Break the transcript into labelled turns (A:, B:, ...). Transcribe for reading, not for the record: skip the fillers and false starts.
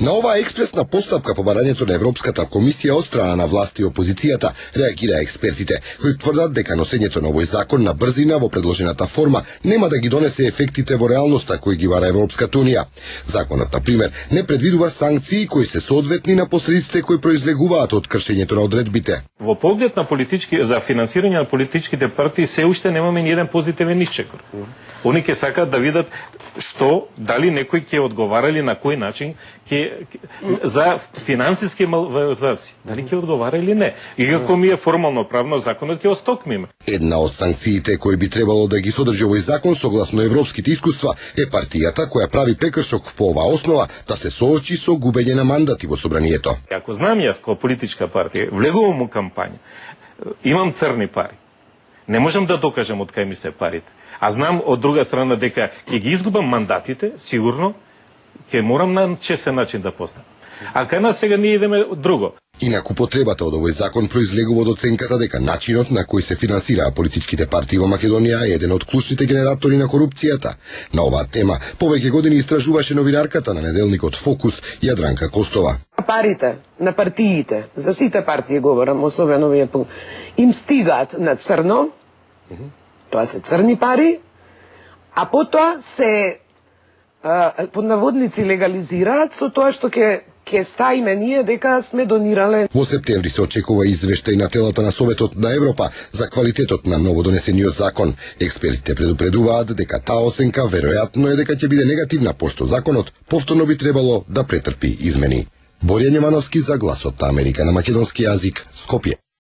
A: На оваа експресна постапка по барањето на Европската комисија од страна на власти и опозицијата реагира експертите, кои тврдат дека носењето на овој закон на брзина во предложената форма нема да ги донесе ефектите во реалноста кои ги бара Европската унија. Законот, на пример, не предвидува санкции кои се соодветни на последиците кои произлегуваат од кршењето на одредбите.
B: Во поглед на за финансирање на политичките партии се уште немаме ни еден позитивен исчекор. Они ќе сакаат да видат дали некој ќе одговара или на кој начин за финансиски малверзации. Дали ќе одговара или не. Иако ми е формално правно законот ќе остокмиме.
A: Една од санкциите кои би требало да ги содржи овој закон согласно европските искуства е партијата која прави прекршок по оваа основа да се соочи со губење на мандати во собранието.
B: Ако знам јас како политичка партија, влегувам у кампања, имам црни пари. Не можам да докажам од кај ми се парите. А знам од друга страна дека ќе ги изгубам мандатите, сигурно ќе морам на честен начин да постапам. А кај нас сега ние идеме друго.
A: Инаку потребата од овој закон произлегува од оценката дека начинот на кој се финансираа политичките партии во Македонија е еден од клучните генератори на корупцијата. На оваа тема повеќе години истражуваше новинарката на неделникот Фокус Јадранка Костова.
C: Парите на партиите, за сите партии говорам, особено овие, им стигаат на црно, тоа се црни пари, а потоа се под наводници легализираат со тоа што ќе стаиме ние дека сме донирале.
A: Во септември се очекува извештај на телата на Советот на Европа за квалитетот на новодонесениот закон. Експертите предупредуваат дека таа оценка веројатно е дека ќе биде негативна, пошто законот повторно би требало да претрпи измени. Борјан Јовановски за Гласот на Америка на македонски јазик, Скопје.